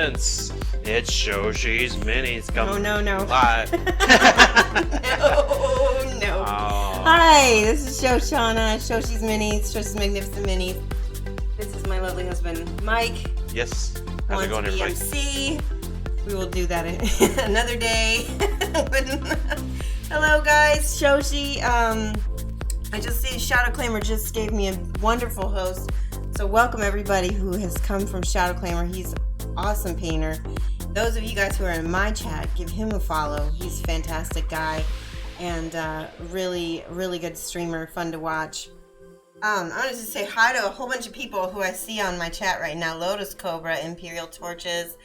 presents. It's Shoshi's Minis coming No. live. No. Oh. Hi, this is Shoshana, Shoshi's Minis, Shoshi's Magnificent Minis. This is my lovely husband, Mike. Yes. How's it going, everybody? MC. We will do that another day. Hello, guys. Shoshi. I just see Shadow Claimer just gave me a wonderful host. So welcome everybody who has come from Shadow Claimer. He's an awesome painter. Those of you guys who are in my chat, give him a follow. He's a fantastic guy and really good streamer, fun to watch. I wanted to say hi to a whole bunch of people who I see on my chat right now. Lotus Cobra, Imperial Torches,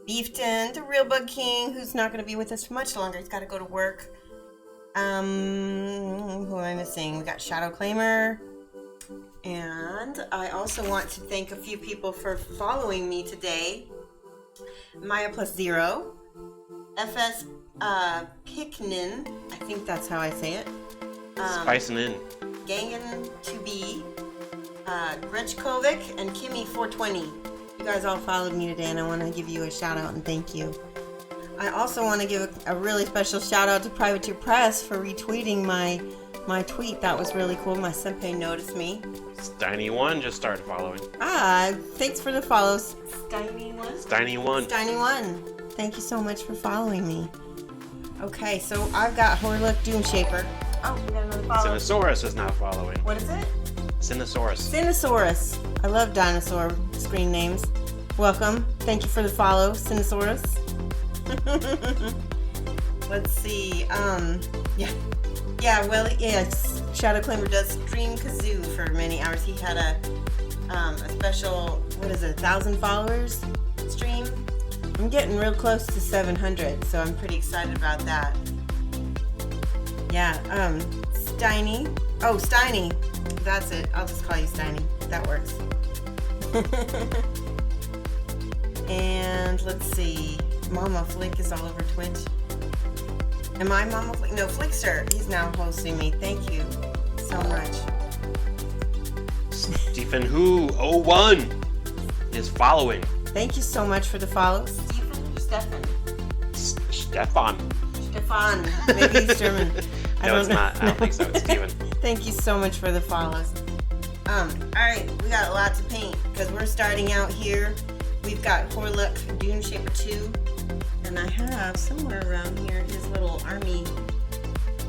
Beefton, the Real Bug King, who's not going to be with us for much longer. He's got to go to work. Who am I missing? We got Shadow Claimer. And I also want to thank a few people for following me today. Maya Plus Zero, FS Piknin, I think that's how I say it. Spicing in. Gangan 2B, Grechkovic, and Kimmy420. You guys all followed me today, and I want to give you a shout out and thank you. I also want to give a really special shout out to Privateer Press for retweeting my tweet. That was really cool. My senpai noticed me. Steiny1 just started following. Thanks for the follows. Steiny1. Thank you so much for following me. Okay, so I've got Hoarluk Doomshaper. Oh, we got another follow. Sinosaurus is now following. What is it? Sinosaurus. I love dinosaur screen names. Welcome. Thank you for the follow, Sinosaurus. Let's see. Yes. Shadow Claimer does stream Kazoo for many hours. He had a special, 1,000 followers stream. I'm getting real close to 700, so I'm pretty excited about that. Yeah, Steiny. Oh, Steiny. That's it. I'll just call you Steiny. That works. And let's see. Mama Flick is all over Twitch. Am I Mama Flick? No, Flickster. He's now hosting me. Thank you so much. Stephen Who 01 is following. Thank you so much for the follow. Stefan. Maybe he's German. No, it's not. I don't think so. It's Steven. Thank you so much for the follows. Alright, we got a lot to paint because we're starting out here. We've got Hoarluk Doomshaper 2. And I have somewhere around here his little army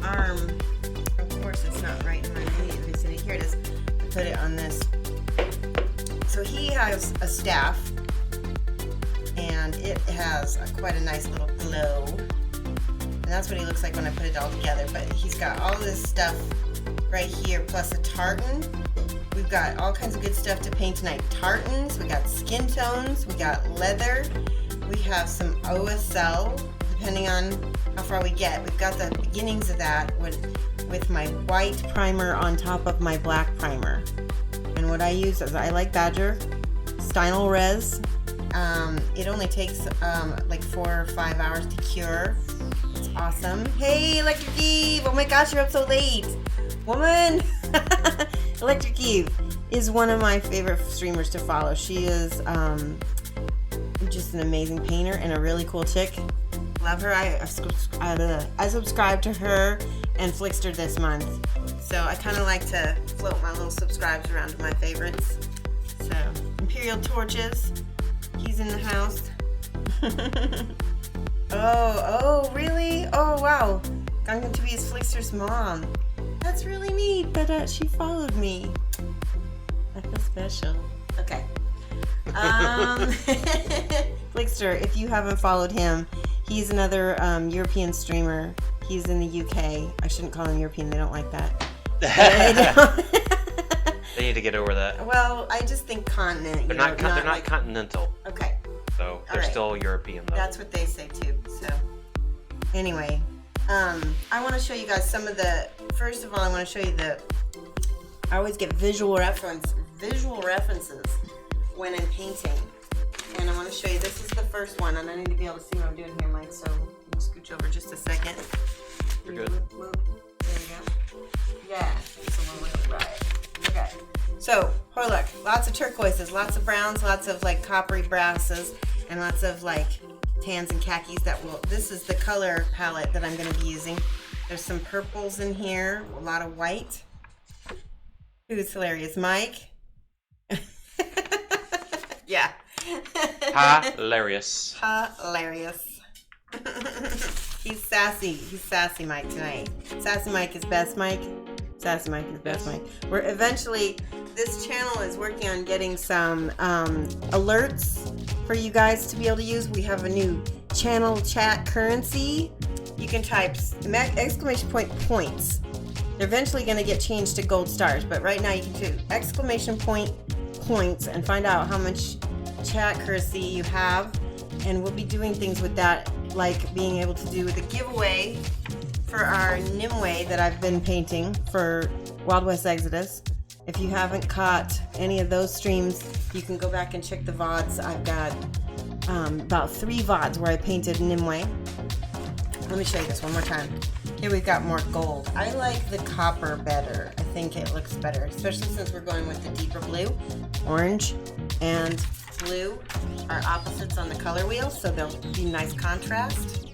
arm. Of course, it's not right in my immediate vicinity. Here it is. I put it on this. So he has a staff, and it has quite a nice little glow. And that's what he looks like when I put it all together. But he's got all this stuff right here, plus a tartan. We've got all kinds of good stuff to paint tonight. Tartans, we got skin tones, we got leather. We have some OSL, depending on how far we get. We've got the beginnings of that with my white primer on top of my black primer. And what I use is I like Badger, Stynal Res. It only takes like 4 or 5 hours to cure. It's awesome. Hey, Electric Eve! Oh my gosh, you're up so late! Woman! Electric Eve is one of my favorite streamers to follow. She is just an amazing painter and a really cool chick. Love her. I subscribed to her and Flickster this month. So I kind of like to float my little subscribes around to my favorites. So, Imperial Torches. He's in the house. Oh, really? Oh, wow. I'm going to be his Flickster's mom. That's really neat that she followed me. I feel special. Okay. Flickster, if you haven't followed him, he's another European streamer. He's in the UK. I shouldn't call him European. They don't like that. They need to get over that. Well, I just think continent. They're not continental. Okay. So they're still European, though. That's what they say too. So anyway, I want to show you guys some of the. First of all, I want to show you I always get visual references when I'm painting. And I want to show you, this is the first one, and I need to be able to see what I'm doing here, Mike, so let me scooch over just a second. You're good. There we go. Yeah, it's a little bit right. Okay. So, Hoarluk, lots of turquoises, lots of browns, lots of like coppery brasses, and lots of like tans and khakis this is the color palette that I'm going to be using. There's some purples in here, a lot of white. Who's hilarious? Mike? Yeah. Hilarious. Hilarious. He's sassy. He's sassy Mike tonight. Sassy Mike is best Mike. Sassy Mike is best Mike. We're eventually, this channel is working on getting some alerts for you guys to be able to use. We have a new channel chat currency. You can type exclamation point points. They're eventually going to get changed to gold stars, but right now you can do exclamation point points and find out how much chat currency you have. And we'll be doing things with that, like being able to do the giveaway for our Nimue that I've been painting for Wild West Exodus. If you haven't caught any of those streams, you can go back and check the VODs. I've got about 3 VODs where I painted Nimue. Let me show you this one more time. Here we've got more gold. I like the copper better. I think it looks better, especially since we're going with the deeper blue. Orange and blue are opposites on the color wheel, so they'll be nice contrast.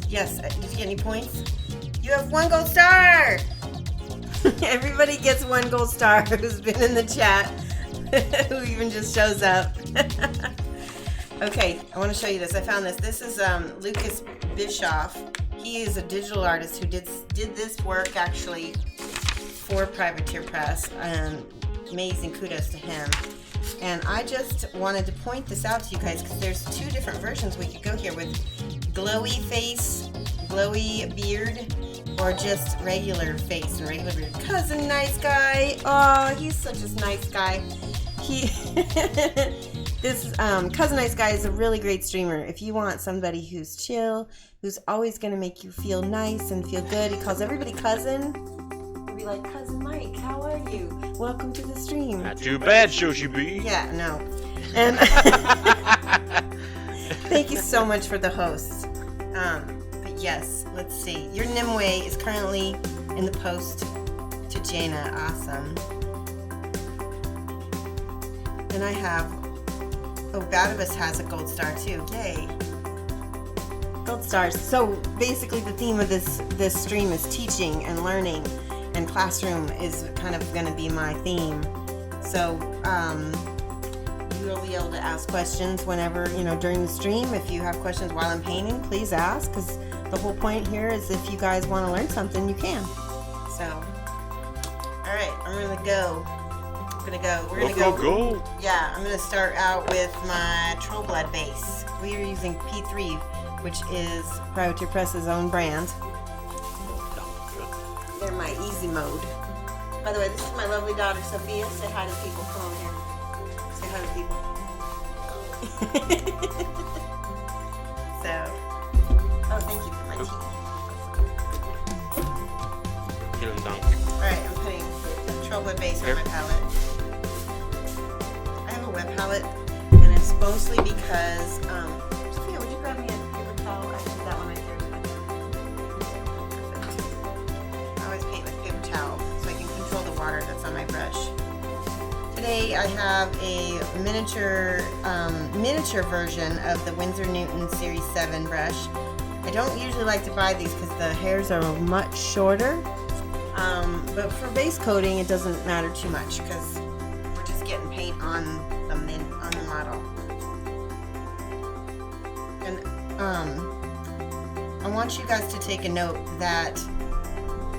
Yes, did you get any points? You have 1 gold star! Everybody gets 1 gold star who's been in the chat, who even just shows up. Okay, I want to show you this. I found this. This is Lucas Bischoff. He is a digital artist who did this work actually for Privateer Press. Amazing kudos to him. And I just wanted to point this out to you guys because there's 2 different versions we could go here with glowy face, glowy beard, or just regular face and regular beard. Cousin Nice Guy. Oh, he's such a nice guy. This Cousin Nice Guy is a really great streamer. If you want somebody who's chill, who's always going to make you feel nice and feel good, he calls everybody cousin. He'll be like, Cousin Mike, how are you? Welcome to the stream. Not too bad, Shoshi B. Yeah, no. And thank you so much for the host. But yes, let's see. Your Nimue is currently in the post to Jaina. Awesome. And I have... Oh, Badabus has a gold star too. Yay. Gold stars. So basically the theme of this stream is teaching and learning, and classroom is kind of going to be my theme. So you'll be able to ask questions whenever, during the stream. If you have questions while I'm painting, please ask, because the whole point here is if you guys want to learn something, you can. So, all right, I'm going to go. We're gonna go. Yeah, I'm gonna start out with my Troll Blood base. We are using P3, which is Privateer Press's own brand. They're my easy mode. By the way, this is my lovely daughter Sophia. Say hi to people. Come over here. Say hi to people. So, oh, thank you for my tea. Vielen Dank. All right, I'm putting Troll Blood base on my palette. Wet palette, and it's mostly because Sophia, would you grab me a paper towel? I think that one right there. Perfect. I always paint with paper towel so I can control the water that's on my brush. Today I have a miniature version of the Winsor Newton Series 7 brush. I don't usually like to buy these because the hairs are much shorter, but for base coating it doesn't matter too much because we're just getting paint on the model. And I want you guys to take a note that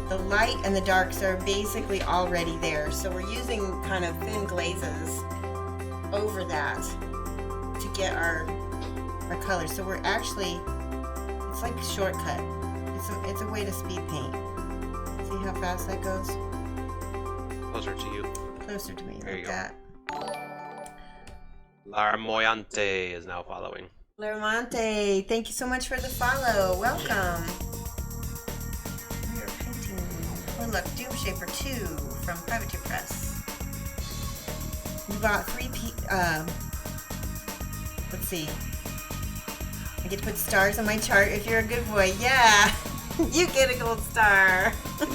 the light and the darks are basically already there, so we're using kind of thin glazes over that to get our colors. So we're actually, it's like a shortcut. It's a way to speed paint. See how fast that goes? Closer to you. Closer to me, there like you go. that. Larmoyante is now following. Larmonte, thank you so much for the follow. Welcome. We are painting Hoarluk Doomshaper 2 from Privateer Press. We bought 3 let's see. I get to put stars on my chart if you're a good boy. Yeah, you get a gold star.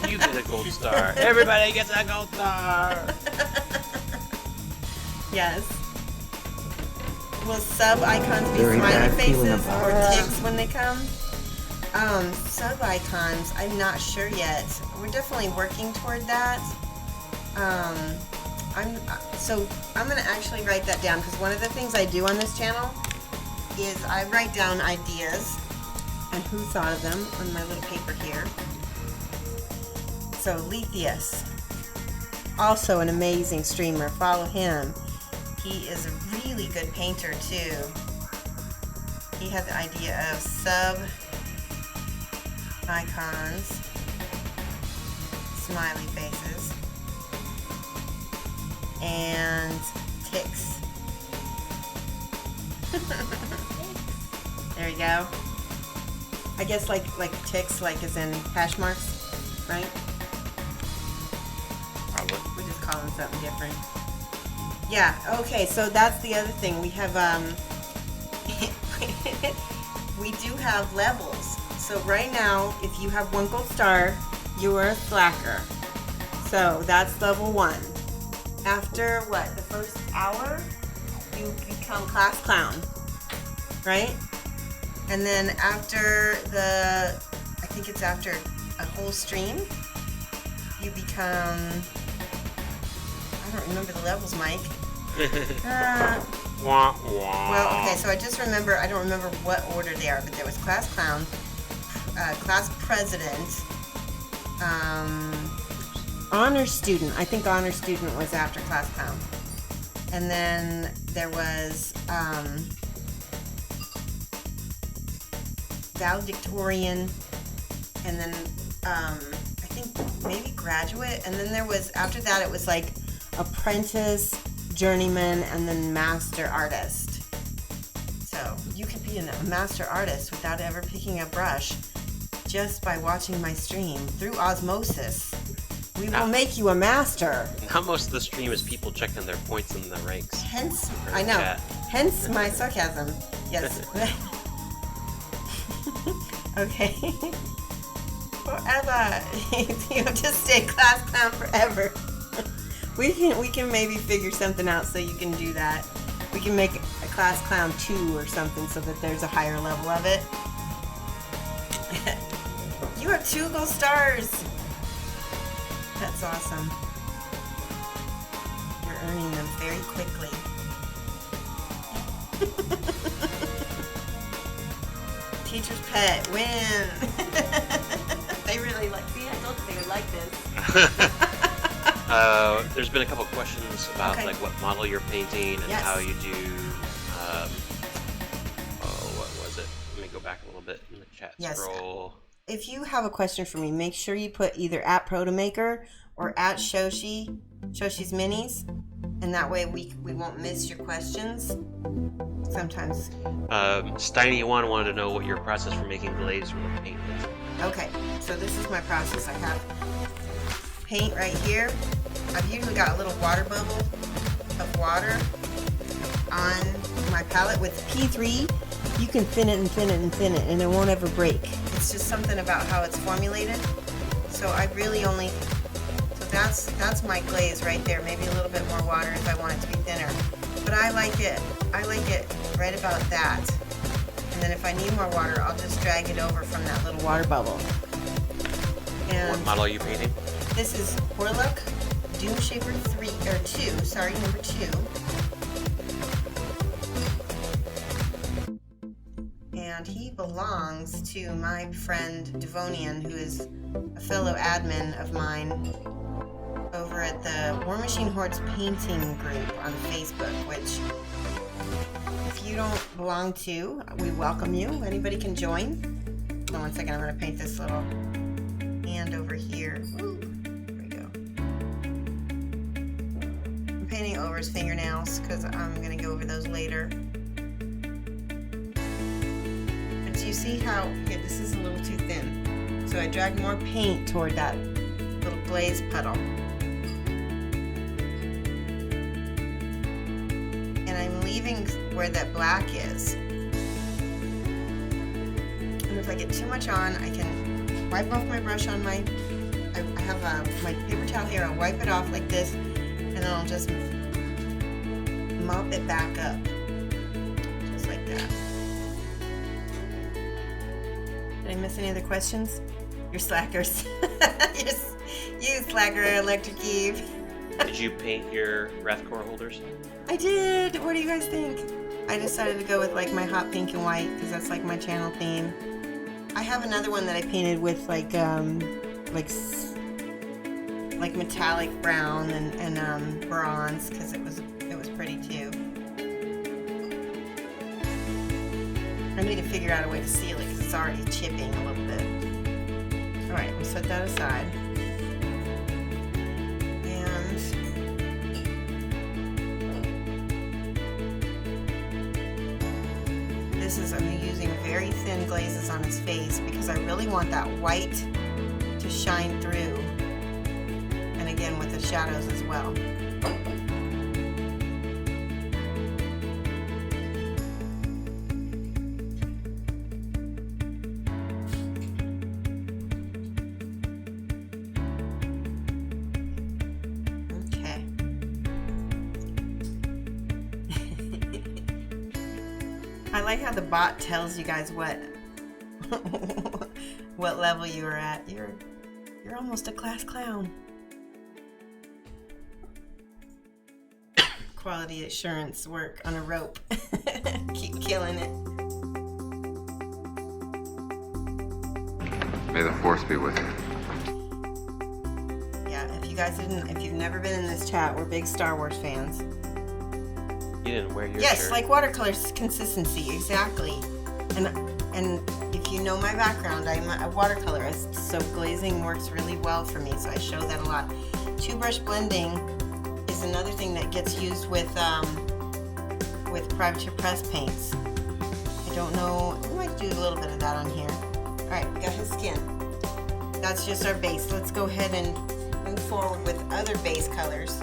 You get a gold star. Everybody gets a gold star. Yes. will sub icons be Very smiley bad feeling faces about or it. ticks when they come? Sub icons, I'm not sure yet. We're definitely working toward that. I'm gonna actually write that down, because one of the things I do on this channel is I write down ideas and who thought of them on my little paper here. So Lethius, also an amazing streamer. Follow him. He is a really good painter too. He had the idea of sub icons, smiley faces, and ticks. There you go. I guess like ticks, like as in hash marks, right? Probably. We just call them something different. Yeah, okay, so that's the other thing. We have, we do have levels. So right now, if you have 1 gold star, you are a slacker. So that's level 1. After, what, the first hour, you become class clown, right? And then after I think it's after a whole stream, you become, I don't remember the levels, Mike. Wah, wah. Well, okay, so I just remember, I don't remember what order they are, but there was class clown, class president, honor student. I think honor student was after class clown. And then there was valedictorian, and then I think maybe graduate, and then there was, after that it was like apprentice, journeyman, and then master artist. So you could be a master artist without ever picking a brush, just by watching my stream through osmosis. We will make you a master. Now most of the stream is people checking their points in the ranks. Hence, Or I know. chat. Hence my sarcasm. Yes. Okay. Forever. You just stay class clown forever. We can maybe figure something out so you can do that. We can make a class clown 2 or something so that there's a higher level of it. You have 2 gold stars. That's awesome. You're earning them very quickly. Teacher's pet, win. They really like, see, I told you they would like this. There's been a couple questions about Okay. like what model you're painting and Yes. how you do. What was it? Let me go back a little bit in the chat Yes. scroll. If you have a question for me, make sure you put either at Protomaker or at Shoshi's Minis, and that way we won't miss your questions. Sometimes. Steiny1 wanted to know what your process for making glaze from the paint is. Okay, so this is my process. I have paint right here. I've usually got a little water bubble of water on my palette. With P3, you can thin it and thin it and thin it, and it won't ever break. It's just something about how it's formulated. So I really only, so that's my glaze right there. Maybe a little bit more water if I want it to be thinner. But I like it right about that. And then if I need more water, I'll just drag it over from that little water bubble. And What model are you painting? this is Hoarluk Doomshaper 2, sorry, number 2. And he belongs to my friend Devonian, who is a fellow admin of mine over at the War Machine Hordes painting group on Facebook, which if you don't belong to, we welcome you. Anybody can join. Hold on one second, I'm going to paint this little hand over here. Ooh, there we go. I'm painting over his fingernails because I'm going to go over those later. But do you see how, okay, this is a little too thin. So I drag more paint toward that little glaze puddle. And I'm leaving where that black is. And if I get too much on, I can wipe off my brush on my, I have my paper towel here, I'll wipe it off like this, and then I'll just mop it back up. I miss any other questions? You're slackers. You slacker, Electric Eve. Did you paint your Wrathcore holders? I did. What do you guys think? I decided to go with like my hot pink and white because that's like my channel theme. I have another one that I painted with like metallic brown and bronze because it was pretty too. I need to figure out a way to seal it because it's already chipping a little bit. All right, we'll set that aside. And this is, I'm using very thin glazes on his face because I really want that white to shine through. And again with the shadows as well. I like how the bot tells you guys what what level you are at. You're almost a class clown. Quality assurance work on a rope. Keep killing it. May the force be with you. Yeah, if you've never been in this chat, we're big Star Wars fans. You didn't wear your Yes, shirt. like watercolor consistency, exactly. And if you know my background, I'm a watercolorist, so glazing works really well for me, so I show that a lot. Two-brush blending is another thing that gets used with private press paints. I don't know, I might do a little bit of that on here. All right, we got his skin. That's just our base. Let's go ahead and move forward with other base colors.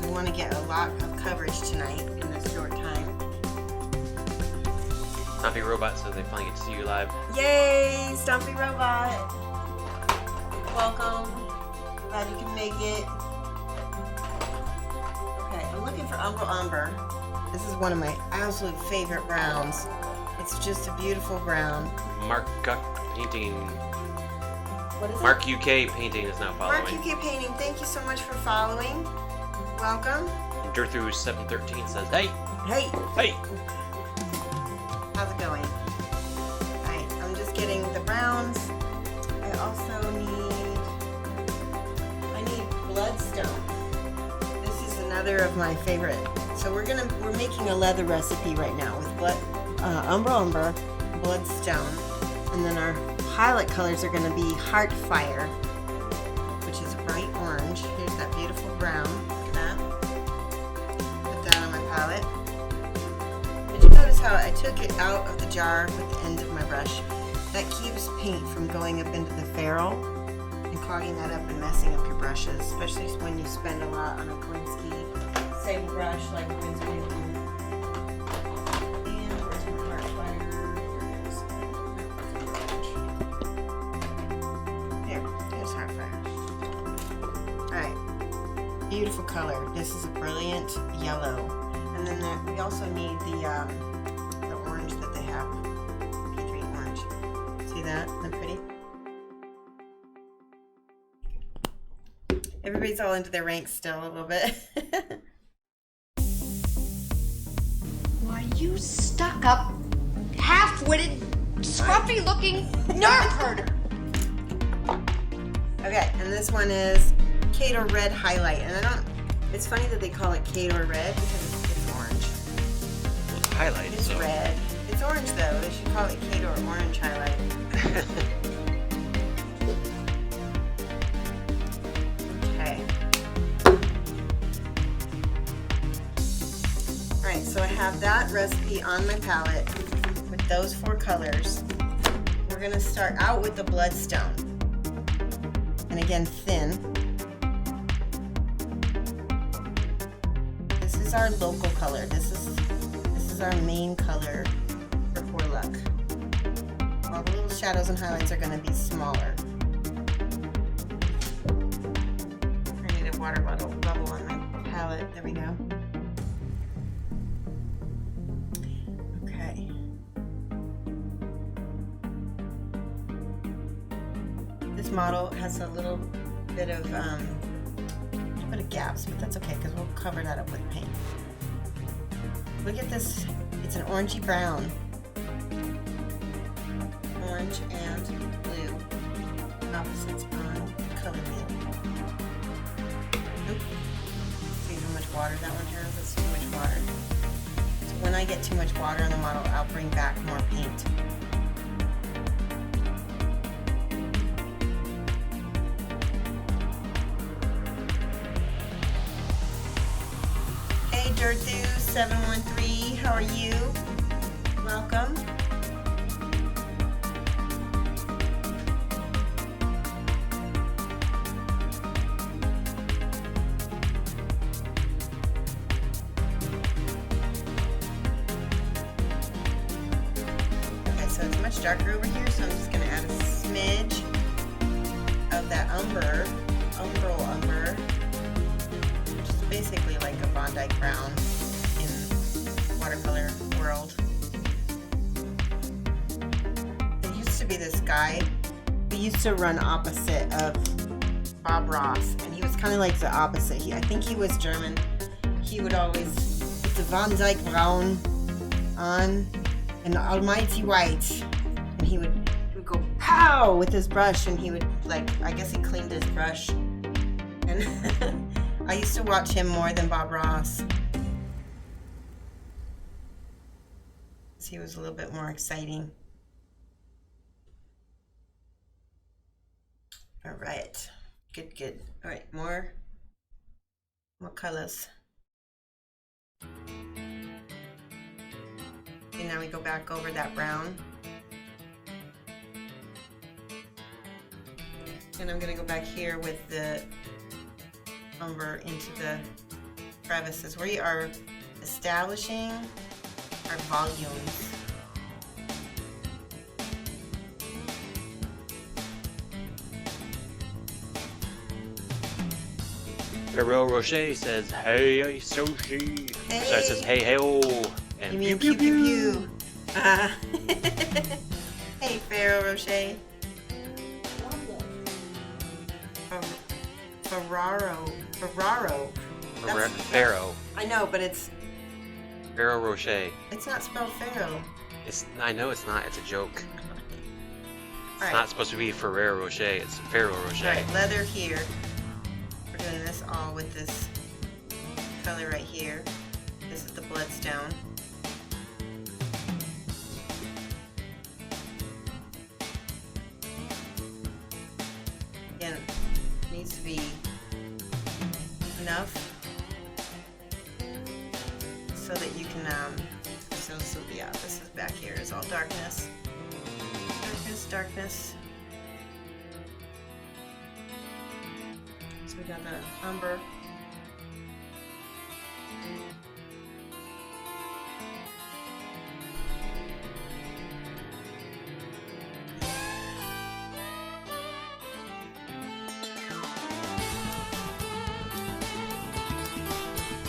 We want to get a lot of coverage tonight in this short time. Stumpy Robot says they finally get to see you live. Yay, Stumpy Robot! Welcome. Glad you can make it. Okay, I'm looking for Umber. This is one of my absolute favorite browns. It's just a beautiful brown. Mark Guck Painting. What is it? Mark UK Painting is now following. Mark UK Painting, thank you so much for following. Welcome. And Dirthrough713 says, hey! Hey! Hey! How's it going? Alright, I'm just getting the browns. I also need bloodstone. This is another of my favorite. So we're making a leather recipe right now with umber, bloodstone, and then our highlight colors are going to be Heartfire, which is bright orange. Here's that beautiful brown. Put that on my palette. Did you notice how I took it out of the jar with the end of my brush? That keeps paint from going up into the ferrule and clogging that up and messing up your brushes, especially when you spend a lot on a Glinsky same brush like Glinsky. And where's my Heartfire? Here it is. There's Heartfire. Alright. Beautiful color. This is a brilliant yellow. And then we also need the orange that they have. P3 orange. See that? Isn't that pretty? Everybody's all into their ranks still a little bit. Why, you stuck-up, half-witted, scruffy-looking nerve herder! Okay, and this one is Cador Red Highlight. And it's funny that they call it Cador Red because it's orange. Well, it's highlighted, It's so. red. It's orange though. They should call it Cador Orange Highlight. Okay. Alright, so I have that recipe on my palette with those 4 colors. We're going to start out with the bloodstone. And again, thin. This is our local color. This is our main color for Hoarluk. All the little shadows and highlights are going to be smaller. I need a water bubble on my palette. There we go. Okay. This model has a little bit of gaps, but that's okay because we'll cover that up with paint. Look at this. It's an orangey brown. Orange and blue. Opposites on the color wheel. Oop. See how much water that one has? That's too much water. So when I get too much water on the model, I'll bring back more paint. Hey Dirthu713, how are you? Welcome. Darker over here, so I'm just going to add a smidge of that umbral umber, which is basically like a Von Dyke brown in watercolor world. There used to be this guy who used to run opposite of Bob Ross, and he was kind of like the opposite. I think he was German. He would always put the Von Dyke brown on an almighty white. And he would go pow with his brush, and he would, like, I guess he cleaned his brush. And I used to watch him more than Bob Ross. He was a little bit more exciting. All right, good, good. All right, more colors. And now we go back over that brown. And I'm going to go back here with the umber into the crevices. We are establishing our volumes. Ferrero Rocher says, "Hey, sushi." Hey. Sorry, it says, "Hey, hey, oh." And You mean pew, pew pew, pew pew. pew. Hey, Ferrero Rocher. Ferraro. Pharaoh. I know, but it's Ferrero Rocher. not spelled Pharaoh. I know it's not. It's a joke. It's All not right. supposed to be Ferrero Rocher. It's Ferrero Rocher. All right, leather here. We're doing this all with this color right here. This is the bloodstone. Again, it needs to be enough so that you can so yeah, this is back here is all darkness. Darkness. So we got the umber.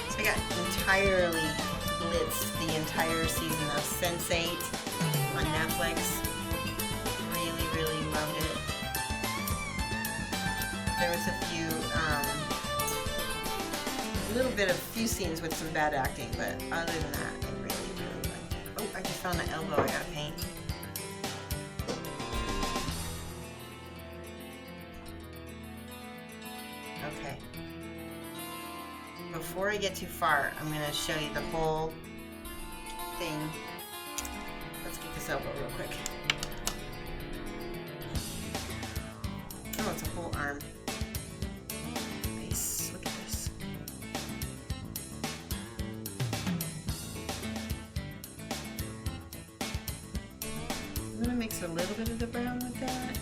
So I got entirely blitzed the entire season of Sense8 on Netflix. Really loved it. There was a few scenes with some bad acting, but other than that, I really liked it. Oh, I just found an elbow I gotta paint. Okay. Before I get too far, I'm gonna show you the whole thing. Let's get this elbow real quick. Oh, it's a whole arm. Nice. Look at this. I'm gonna mix a little bit of the brown with that,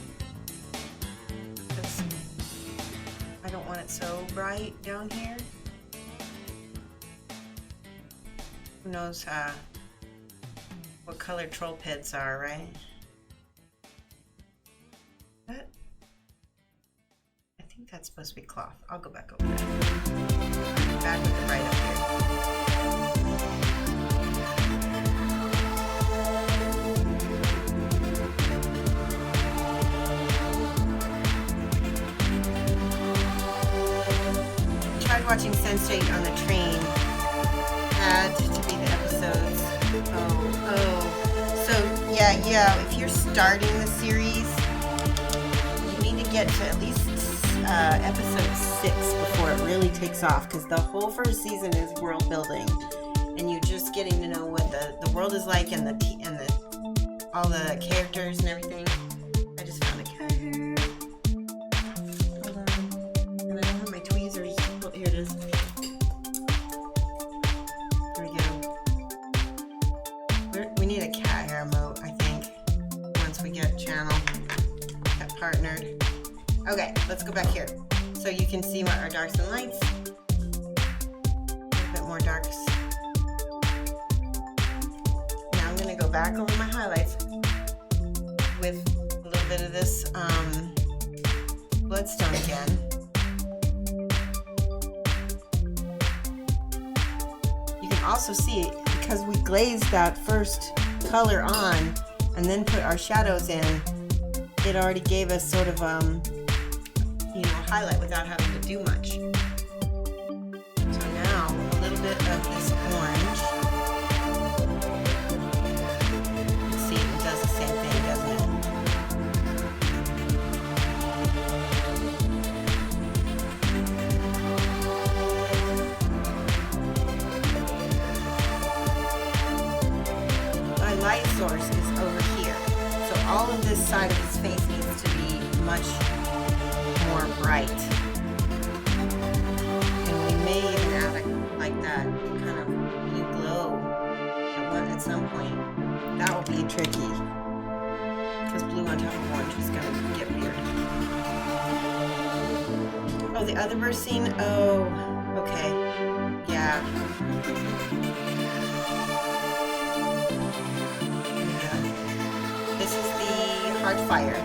because I don't want it so bright down here. Who knows what color troll pits are, right? That, I think that's supposed to be cloth. I'll go back over that. Back with it right up here. watching Sense8 on the train. Had to be the episodes. So yeah. If you're starting the series, you need to get to at least episode 6 before it really takes off, because the whole first season is world building, and you're just getting to know what the world is like and all the characters and everything. I just found a cat hair. Hold on. And I don't have my tweezers. Oh, here it is. There we go. We need a cat hair emote, I think, once we get partnered. Okay, let's go back here. So you can see what our darks and lights. A bit more darks. Now I'm going to go back over my highlights with a little bit of this bloodstone again. You can also see, because we glazed that first color on and then put our shadows in, it already gave us sort of highlight without having to do much. So now a little bit of this orange. See, it does the same thing, doesn't it? My light source is over here. So all of this side of his face needs to be much more bright. And we may even add like that kind of blue glow at some point. That will be tricky, because blue on top of orange is going to get weird. Oh, the other burst scene? Oh, okay. Yeah. This is the hard fire.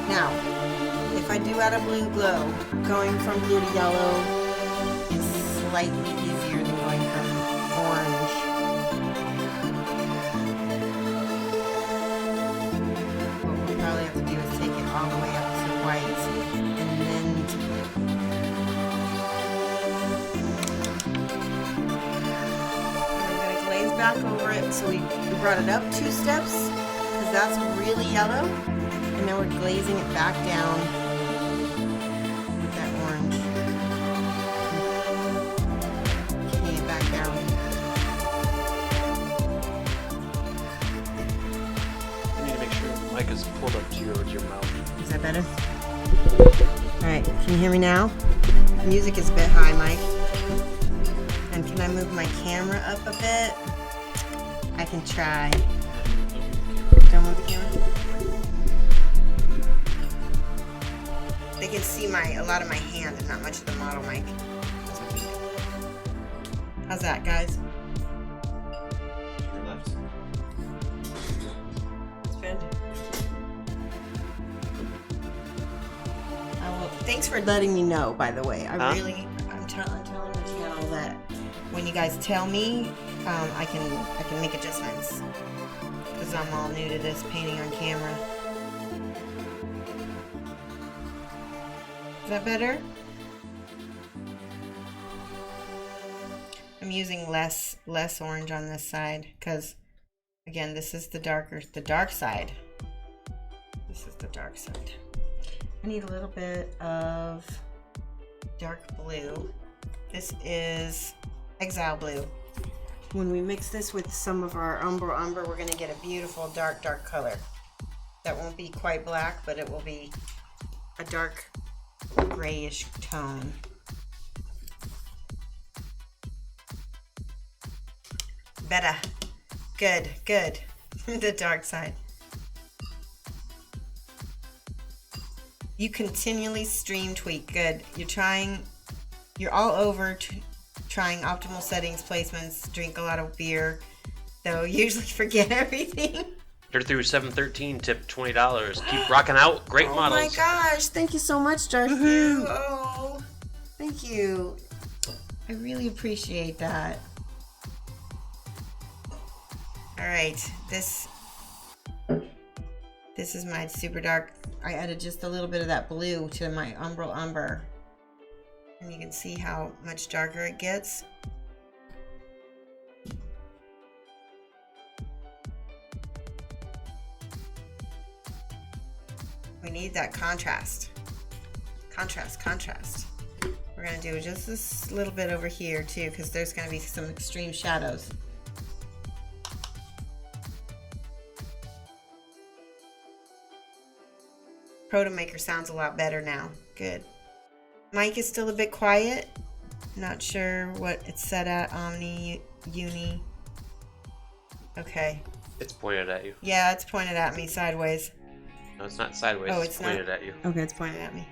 Now, if I do add a blue glow, going from blue to yellow is slightly easier than going from orange. What we'll probably have to do is take it all the way up to white and then to blue. And I'm going to glaze back over it, so we brought it up 2 steps, because that's really yellow. And now we're glazing it back down with that orange. Kicking it back down. You need to make sure the mic is pulled up to your mouth. Is that better? Alright, can you hear me now? The music is a bit high, Mike. And can I move my camera up a bit? I can try. Don't move the camera. They can see a lot of my hand and not much of the model mic. How's that, guys? Your left. It's good. Thanks for letting me know, by the way. I'm telling the channel that when you guys tell me, I can make adjustments, because I'm all new to this painting on camera. Is that better? I'm using less orange on this side, because again, this is the dark side. This is the dark side. I need a little bit of dark blue. This is Exile Blue. When we mix this with some of our umber, we're going to get a beautiful dark color. That won't be quite black, but it will be a dark grayish tone. Better. Good. The dark side. You continually stream tweak. Good. You're all over trying optimal settings, placements, drink a lot of beer, though usually forget everything. You're through 713, tip $20. Keep rocking out. Great models. Oh my gosh. Thank you so much, Darth. Oh, thank you. I really appreciate that. All right. This is my super dark. I added just a little bit of that blue to my umber. And you can see how much darker it gets. We need that contrast. Contrast. We're gonna do just this little bit over here too, because there's gonna be some extreme shadows. Proto Maker sounds a lot better now. Good. Mic is still a bit quiet. Not sure what it's set at. Omni, Uni. Okay. It's pointed at you. Yeah, it's pointed at me sideways. No, it's not sideways. Oh, it's pointed at you. Okay, it's pointed at me.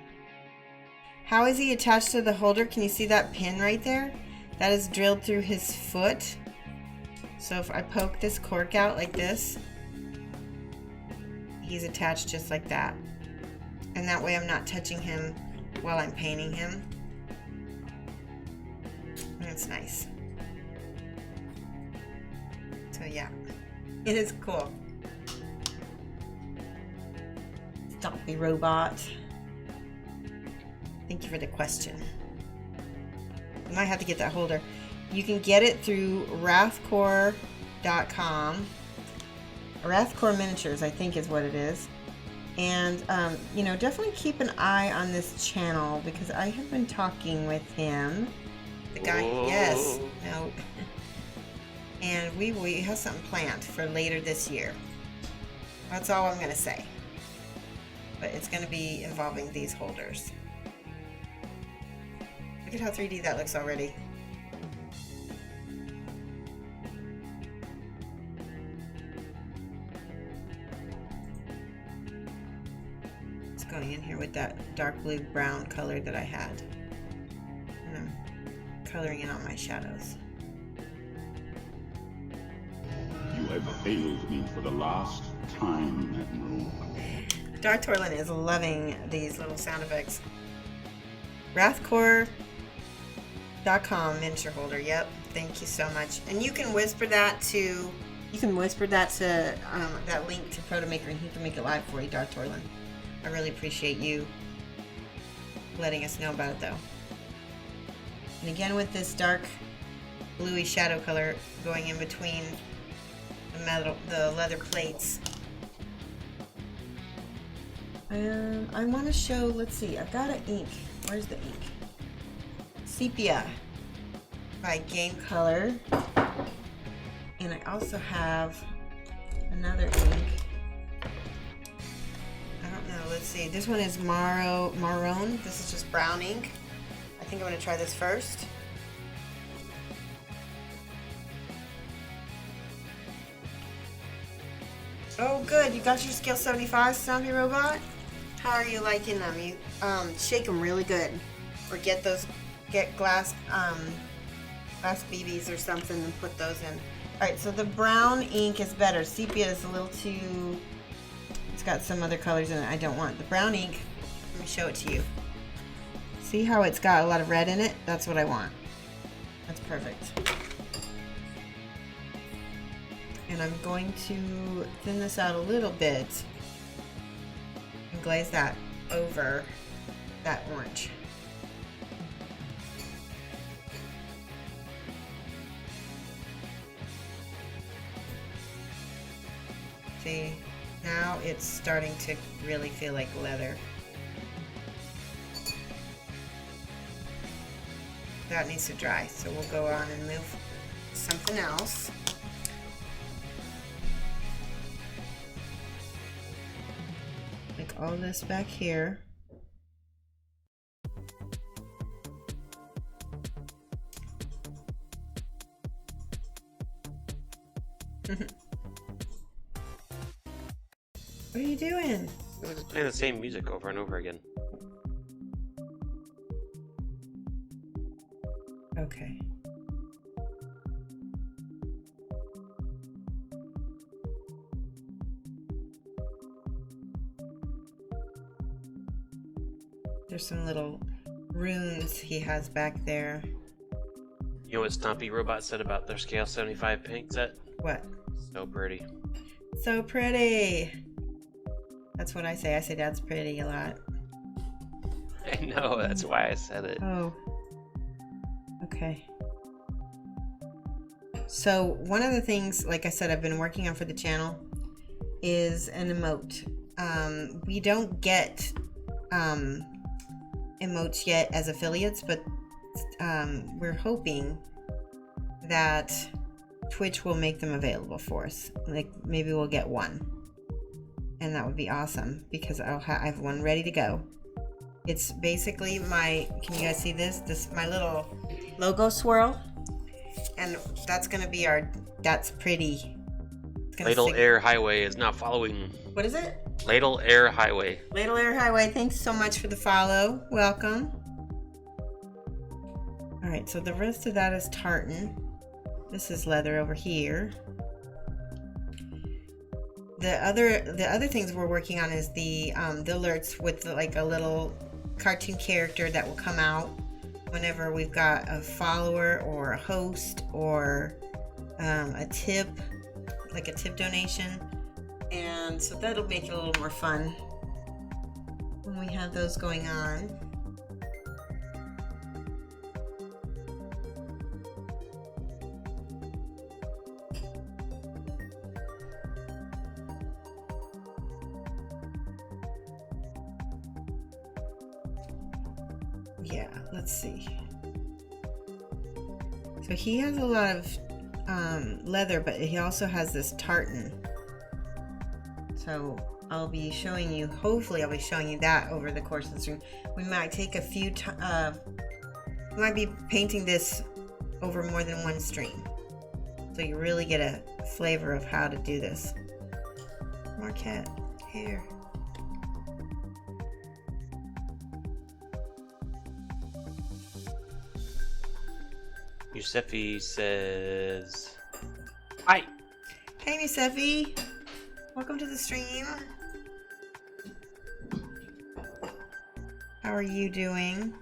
How is he attached to the holder? Can you see that pin right there? That is drilled through his foot. So if I poke this cork out like this, he's attached just like that. And that way I'm not touching him while I'm painting him. That's nice. So yeah, it is cool. Stompy Robot. Thank you for the question. I might have to get that holder. You can get it through wrathcore.com. Wrathcore Miniatures, I think is what it is. And, you know, definitely keep an eye on this channel because I have been talking with him. The guy, Whoa. yes, no. And we have something planned for later this year. That's all I'm going to say. But it's going to be involving these holders. Look at how 3D that looks already. It's going in here with that dark blue brown color that I had. And I'm coloring in on my shadows. You have failed me for the last time, Admiral. Dark Torlin is loving these little sound effects. Wrathcore.com miniature holder. Yep. Thank you so much. And you can whisper that to that link to Proto Maker, and he can make it live for you, Dark Torlin. I really appreciate you letting us know about it though. And again with this dark bluey shadow color going in between the leather plates. I want to show, let's see, I've got an ink. Where's the ink? Sepia by Game Color. And I also have another ink. I don't know, let's see. This one is Maroon. This is just brown ink. I think I'm going to try this first. Oh, good. You got your Scale 75 Zombie Robot? How are you liking them? You shake them really good. Or get glass BBs or something and put those in. Alright, so the brown ink is better. Sepia is a little too... It's got some other colors in it I don't want. The brown ink, let me show it to you. See how it's got a lot of red in it? That's what I want. That's perfect. And I'm going to thin this out a little bit and glaze that over that orange. See, now it's starting to really feel like leather. That needs to dry, so we'll go on and move to something else. Like all this back here. What are you doing? We're just playing the same music over and over again. Okay. There's some little runes he has back there. You know what Stompy Robot said about their Scale 75 paint set? What? So pretty. So pretty. That's what I say. I say that's pretty a lot. I know, that's why I said it. Oh, Okay. So one of the things, like I said, I've been working on for the channel is an emote. We don't get emotes yet as affiliates, but we're hoping that Twitch will make them available for us. Like maybe we'll get one, and that would be awesome because I have one ready to go. It's basically my, can you guys see this? My little logo swirl, and that's gonna be our, that's pretty. Ladle Air Highway is not following. What is it? Ladle Air Highway. Ladle Air Highway, thanks so much for the follow. Welcome. Alright, so the rest of that is tartan. This is leather over here. The other things we're working on is the alerts with like a little cartoon character that will come out whenever we've got a follower or a host or a tip, like a tip donation. And so that'll make it a little more fun when we have those going on. Yeah, let's see. So he has a lot of leather, but he also has this tartan. So I'll be showing you, hopefully I'll be showing you that over the course of the stream. We might take a few, we might be painting this over more than one stream. So you really get a flavor of how to do this. Marquette, here. Yusefi says, hi. Hey Yusefi. Welcome to the stream. How are you doing?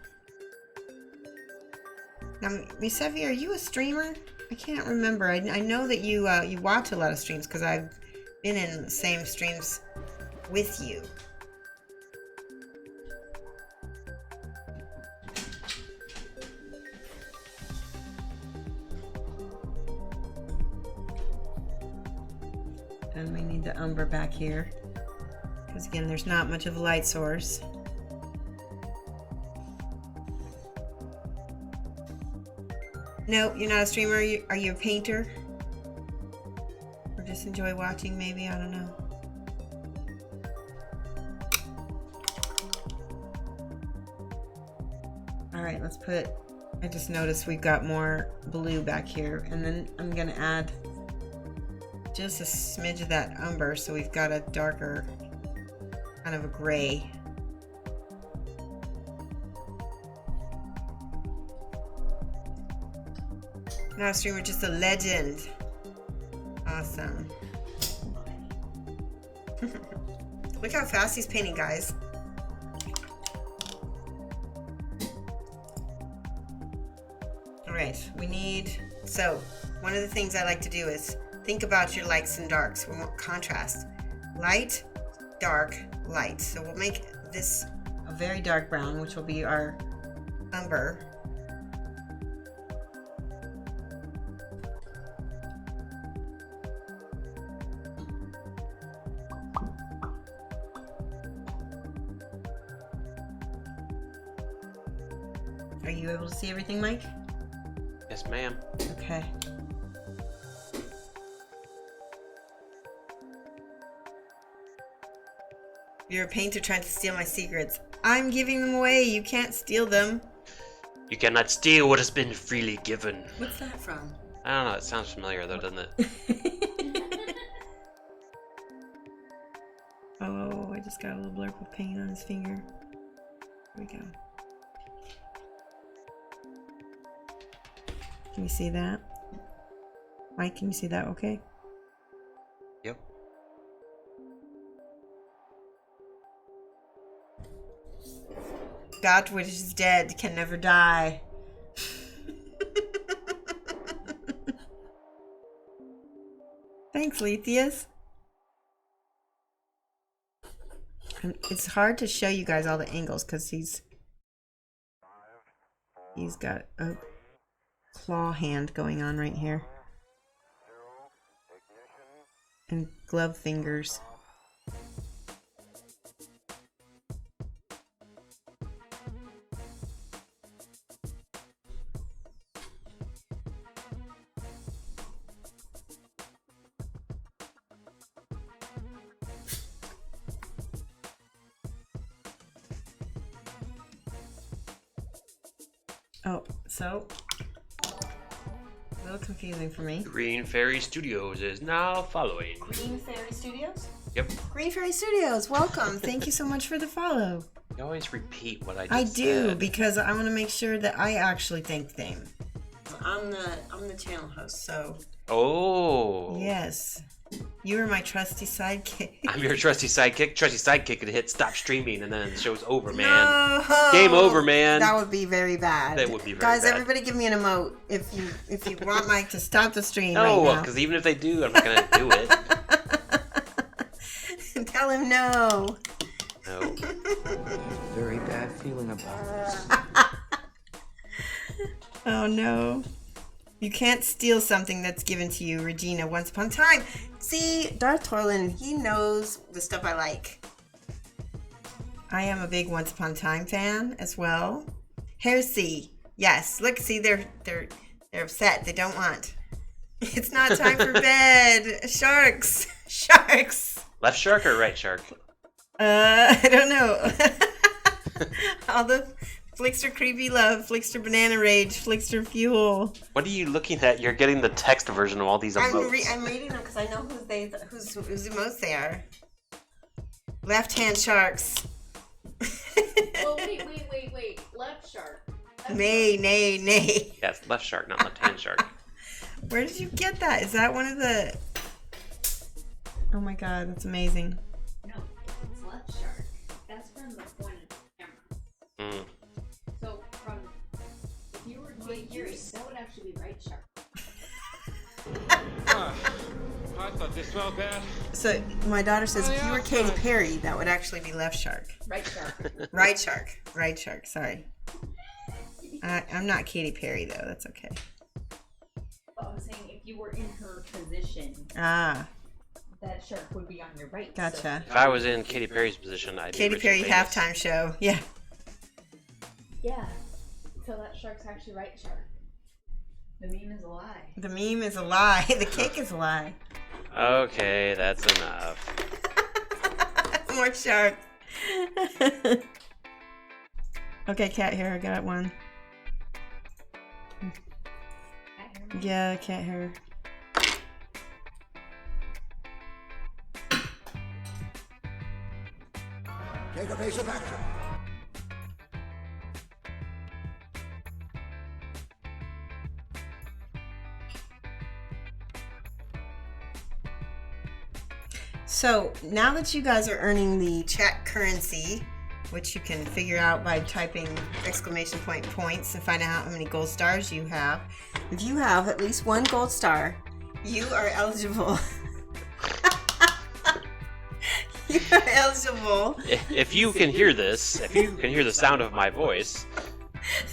Now, Misevi, are you a streamer? I can't remember. I know that you you watch a lot of streams because I've been in the same streams with you. And we need the umber back here because again there's not much of a light source. No, you're not a streamer. Are you a painter? Or just enjoy watching maybe? I don't know. Alright, let's put, I just noticed we've got more blue back here, and then I'm gonna add just a smidge of that umber so we've got a darker kind of a gray. Not a streamer, just a legend. Awesome. Look how fast he's painting, guys. Alright, we need, so one of the things I like to do is think about your lights and darks. We want contrast. Light, dark, light. So we'll make this a very dark brown, which will be our umber. Are you able to see everything, Mike? Yes, ma'am. Okay. You're a painter trying to steal my secrets. I'm giving them away. You can't steal them. You cannot steal what has been freely given. What's that from? I don't know. It sounds familiar though, doesn't it? Oh, I just got a little blurb of paint on his finger. Here we go. Can you see that? Mike, can you see that okay? Yep. That which is dead can never die. Thanks, Lethius. And it's hard to show you guys all the angles because he's got, oh, claw hand going on right here. And glove fingers. Oh, so a little confusing for me. Green Fairy Studios is now following. Green Fairy Studios? Yep. Green Fairy Studios, welcome. Thank you so much for the follow. You always repeat what I just I do said. because I want to make sure that I actually thank them. I'm the channel host, so Oh. yes. You are my trusty sidekick. I'm your trusty sidekick. Trusty sidekick could hit stop streaming and then the show's over, man. No. Game over, man. That would be very bad. That would be very Guys, bad. everybody give me an emote if you want Mike to stop the stream No, right now. because even if they do, I'm not gonna do it. Tell him no. No. Very bad feeling about this. Oh no. You can't steal something that's given to you, Regina, once upon a time. See, Darth Torlin, he knows the stuff I like. I am a big Once Upon a Time fan as well. Heresy. Yes. Look, see, they're upset. They don't want. It's not time for bed. Sharks. Sharks. Left shark or right shark? I don't know. All the Flickster creepy love, Flickster banana rage, Flickster fuel. What are you looking at? You're getting the text version of all these emotes. I'm reading them because I know whose emotes they are. Left hand sharks. Well, wait. Left shark. Nay. Yes, left shark, not left hand shark. Where did you get that? Is that one of the... Oh my god, that's amazing. No, it's left shark. That's from the point of the camera. Mm. So if you were doing yours, that would actually be right shark. I thought this smelled bad. So my daughter says if you were Katy Perry, that would actually be left shark. Right shark. Right shark, sorry. I'm not Katy Perry though, that's okay. But I'm saying if you were in her position, Ah, that shark would be on your right. gotcha. If I was in Katy Perry's position, I'd Katy be rich Perry and famous. halftime show, yeah. Yeah. So that shark's actually right shark. The meme is a lie. The meme is a lie. The cake is a lie. Okay, that's enough. More shark. Okay, cat hair, I got one. Yeah, cat hair. Take a piece of action. So now that you guys are earning the chat currency, which you can figure out by typing exclamation point points and find out how many gold stars you have. If you have at least one gold star, you are eligible. You are eligible. If you can hear this, if you can hear the sound of my voice,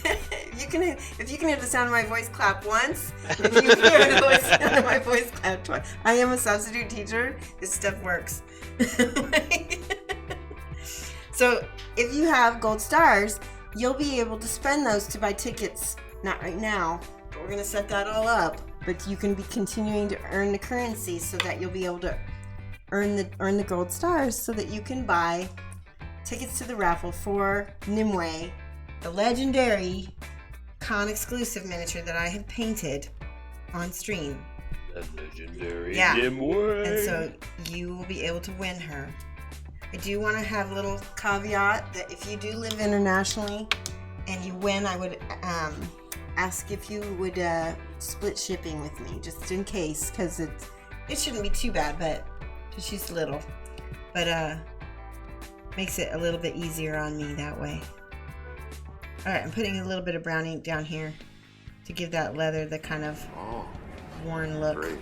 If you can hear the sound of my voice, clap once. If you hear the sound of my voice, clap twice. I am a substitute teacher. This stuff works. So if you have gold stars, you'll be able to spend those to buy tickets. Not right now, but we're gonna set that all up. But you can be continuing to earn the currency so that you'll be able to earn the gold stars so that you can buy tickets to the raffle for Nimue, the legendary con exclusive miniature that I have painted on stream. the legendary Yeah. Nimue. And so you will be able to win her. I do want to have a little caveat that if you do live internationally and you win, I would ask if you would split shipping with me, just in case, because it shouldn't be too bad, but she's little. But makes it a little bit easier on me that way. Alright, I'm putting a little bit of brown ink down here to give that leather the kind of worn look. Great.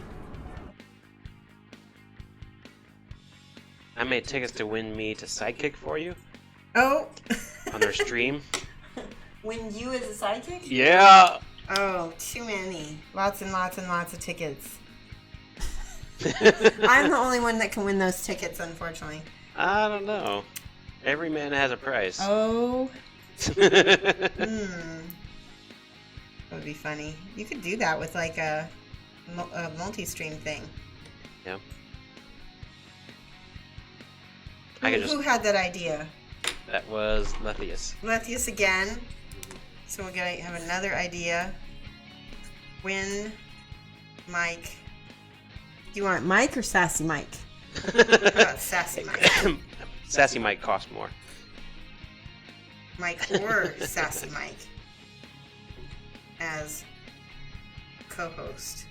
I made tickets to win me to sidekick for you Oh! on their stream. Win you as a sidekick? Yeah. Oh, too many. Lots and lots and lots of tickets. I'm the only one that can win those tickets, unfortunately. I don't know. Every man has a price. Oh. That would be funny. You could do that with like a multi-stream thing. Yeah. Who had that idea? That was Lethius. Lethius again. So we're gonna have another idea. Win Mike. Do you want Mike or Sassy Mike? How about Sassy Mike? Sassy Mike costs more. Mike or Sassy Mike as co-host.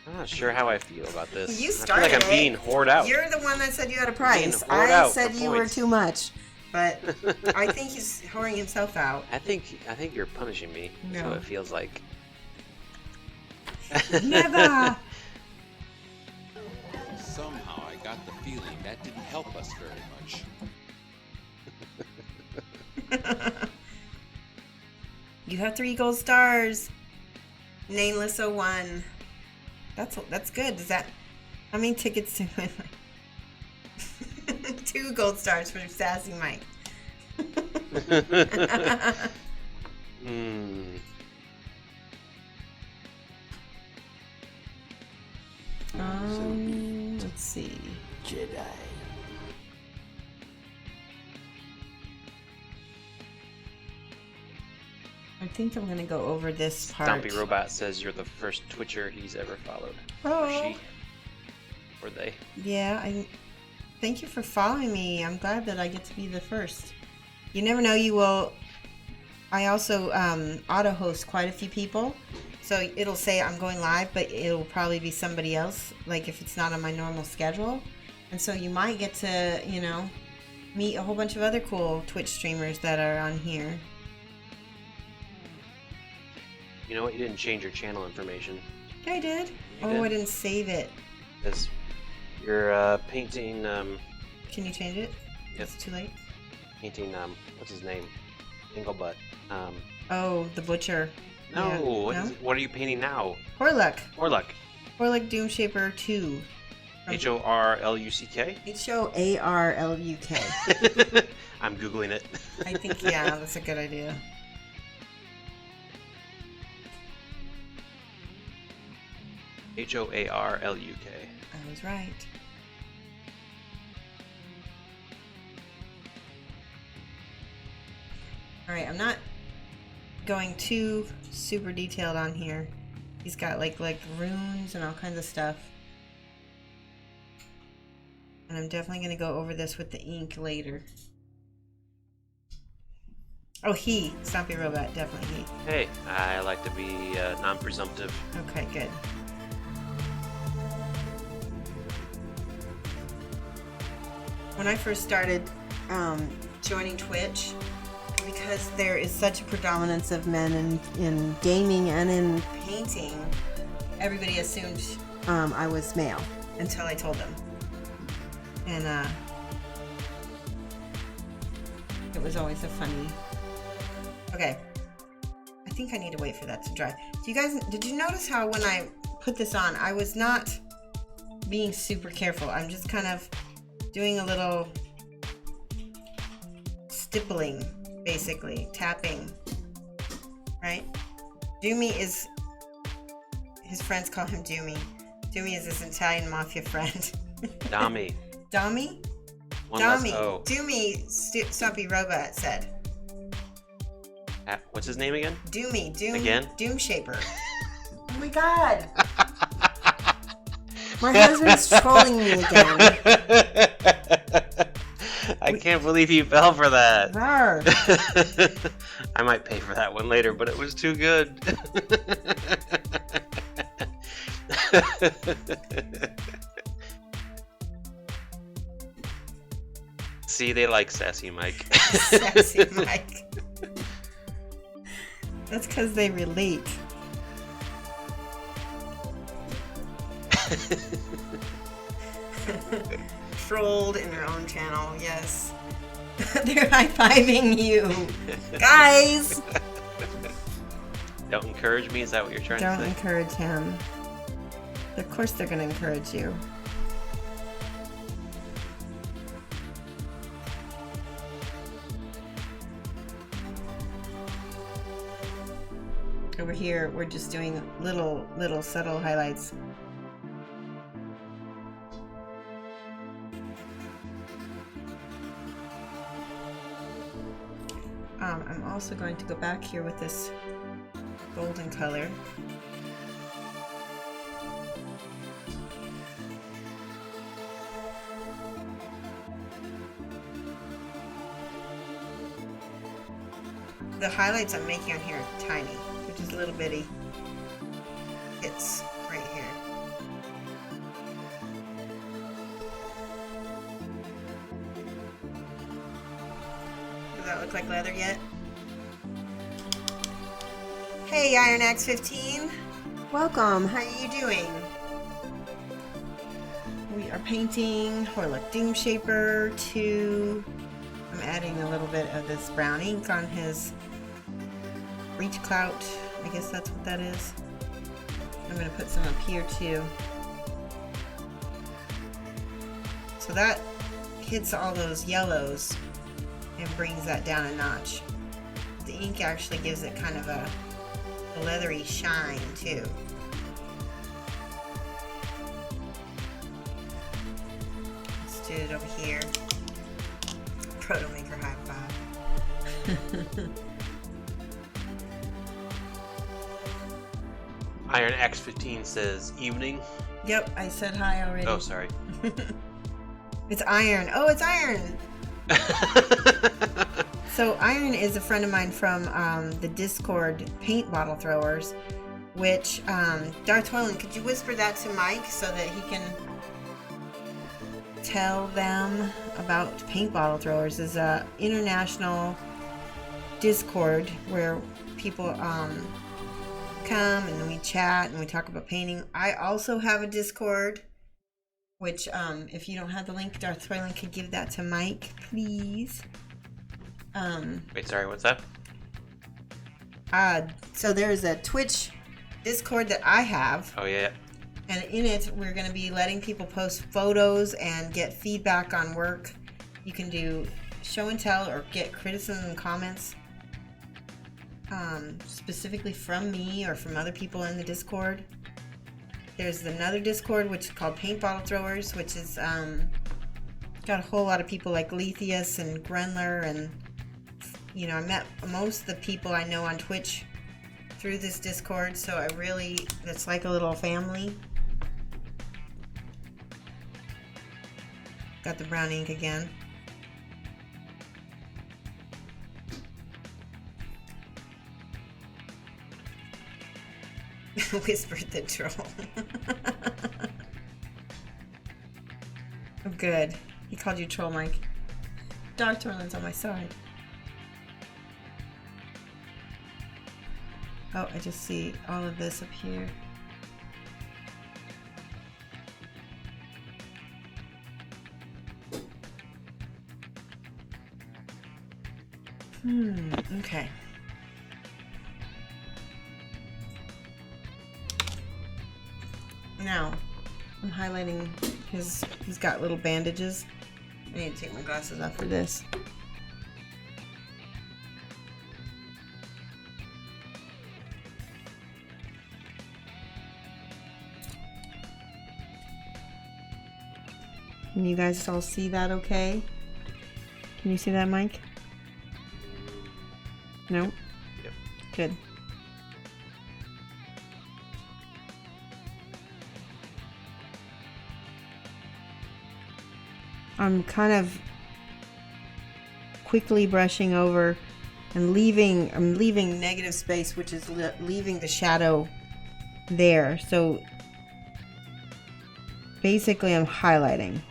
I'm not sure how I feel about this. You I started feel like I'm being hoarded out. You're the one that said you had a price. Being hoarded I out said for you were points. too much, but I think he's whoring himself out. I think you're punishing me. No. So it feels like. Never. Somehow I got the feeling that didn't help us very much. You have 3 gold stars. Nameless 01. That's good. Does that? How many tickets to win? 2 gold stars for Sassy Mike. Let's see. Jedi. I think I'm gonna go over this part. Stumpy Robot says you're the first Twitcher he's ever followed. Oh. Or she. Or they. Yeah, thank you for following me. I'm glad that I get to be the first. You never know, you will. I also auto host quite a few people. So it'll say I'm going live, but it'll probably be somebody else, like if it's not on my normal schedule. And so you might get to, meet a whole bunch of other cool Twitch streamers that are on here. You know what? You didn't change your channel information. Yeah, I did. You Oh, did. I didn't save it. Because you're painting, Can you change it? Yep. It's too late. painting, what's his name? Inglebutt. Oh, the butcher. No, Yeah. what are you painting now? Hoarluk. Hoarluk. Hoarluk Doomshaper 2. Horluck. H-O-A-R-L-U-K. I'm Googling it. I think, yeah, that's a good idea. Horluk. I was right. Alright, I'm not going too super detailed on here. He's got like runes and all kinds of stuff. And I'm definitely going to go over this with the ink later. Oh, Stumpy Robot, definitely he. Hey, I like to be non-presumptive. Okay, good. When I first started joining Twitch, because there is such a predominance of men in gaming and in painting, everybody assumed I was male until I told them. And it was always a funny... Okay. I think I need to wait for that to dry. Did you notice how when I put this on, I was not being super careful. I'm just kind of doing a little stippling, basically, tapping, right? Doomy is, his friends call him Doomy. Doomy is his Italian mafia friend. Dami. Dami? One less Dami. O. Doomy, Stumpy Robot said. What's his name again? Doomy. Again? Doomshaper. Oh my god. My husband's trolling me again. I can't believe you fell for that. Rawr. I might pay for that one later, but it was too good. See, they like Sassy Mike. Sassy Mike. That's because they relate. Trolled in their own channel, yes. They're high-fiving you. Guys! Don't encourage me? Is that what you're trying Don't to say? encourage him. Of course they're going to encourage you. Over here, we're just doing little subtle highlights. I'm also going to go back here with this golden color. The highlights I'm making on here are tiny. They're just little bitty hits right here. Does that look like leather yet? Hey, Iron Axe 15. Welcome. How are you doing? We are painting Hoarluk Doomshaper 2. I'm adding a little bit of this brown ink on his breech clout. I guess that's what that is. I'm going to put some up here too. So that hits all those yellows and brings that down a notch. The ink actually gives it kind of a leathery shine too. Let's do it over here. Proto Maker high five. Iron X15 says evening. Yep, I said hi already. Oh, sorry. It's Iron. Oh, it's Iron. So Iron is a friend of mine from the Discord Paint Bottle Throwers, which Darth Hoyland, could you whisper that to Mike so that he can tell them about Paint Bottle Throwers? Is a international Discord where people come and we chat and we talk about painting. I also have a Discord, which if you don't have the link, Darth Hoyland could give that to Mike, please. Wait, sorry, what's that? So there's a Twitch Discord that I have. Oh, yeah. And in it, we're going to be letting people post photos and get feedback on work. You can do show and tell or get criticism and comments specifically from me or from other people in the Discord. There's another Discord which is called Paint Bottle Throwers, which is got a whole lot of people like Lethius and Grenler, and you know, I met most of the people I know on Twitch through this Discord, so it's like a little family. Got the brown ink again. Whispered the troll. Oh, good. He called you troll, Mike. Darth Hoyland's on my side. Oh, I just see all of this up here. Okay. Now, I'm highlighting he's got little bandages. I need to take my glasses off for this. Can you guys all see that okay? Can you see that, Mike? No? Yep. Good. I'm kind of quickly brushing over and I'm leaving negative space, which is leaving the shadow there. So basically I'm highlighting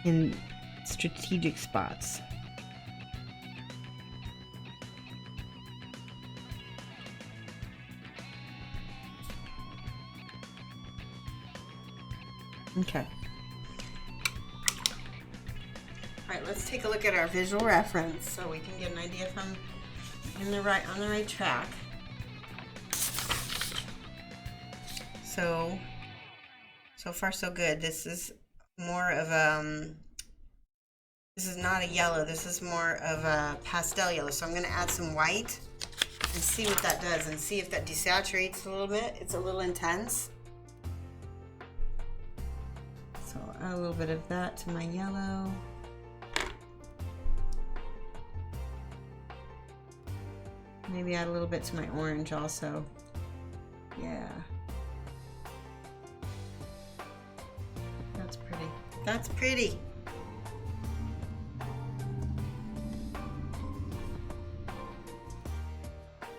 in strategic spots. Okay. Alright, let's take a look at our visual reference so we can get an idea if I'm on the right track. So far so good. This is more of this is not a yellow, this is more of a pastel yellow. So I'm gonna add some white and see what that does and see if that desaturates a little bit. It's a little intense. So I'll add a little bit of that to my yellow. Maybe add a little bit to my orange also. Yeah. That's pretty. That's pretty.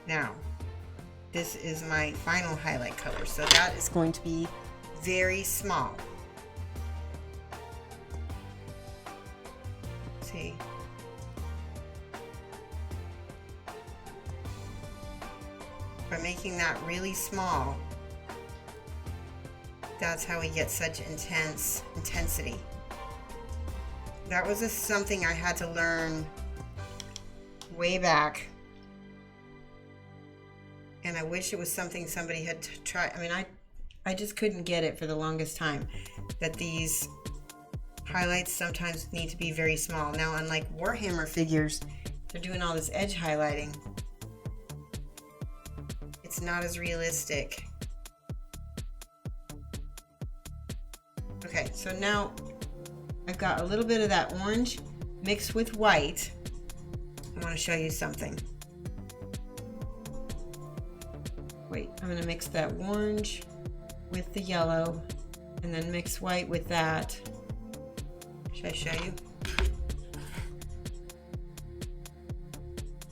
Now, this is my final highlight color. So that is going to be very small. Let's see. By making that really small, that's how we get such intensity. That was something I had to learn way back. And I wish it was something somebody had tried. I mean, I just couldn't get it for the longest time. That these highlights sometimes need to be very small. Now, unlike Warhammer figures, they're doing all this edge highlighting. It's not as realistic. Okay, so now I've got a little bit of that orange mixed with white. I want to show you something. Wait, I'm going to mix that orange with the yellow and then mix white with that. Should I show you?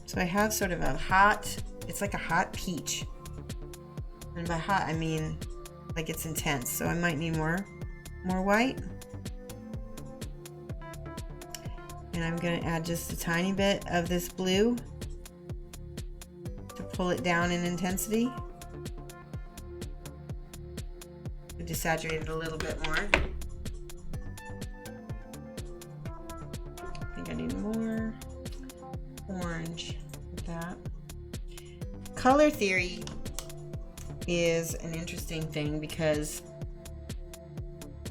So I have sort of a hot, it's like a hot peach. And by hot, I mean like it's intense. So I might need more white. And I'm going to add just a tiny bit of this blue to pull it down in intensity. Desaturate it a little bit more. I think I need more orange with that. Color theory is an interesting thing because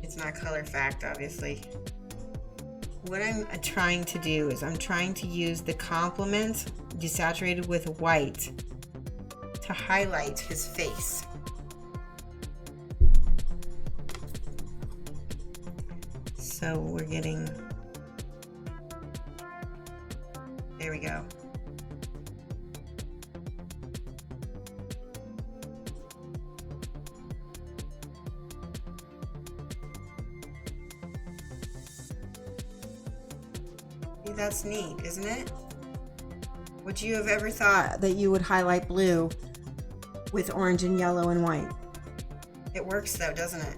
it's not color fact, obviously. What I'm trying to do is I'm trying to use the complement desaturated with white to highlight his face. So we're getting, there we go. See, that's neat, isn't it? Would you have ever thought that you would highlight blue with orange and yellow and white? It works though, doesn't it?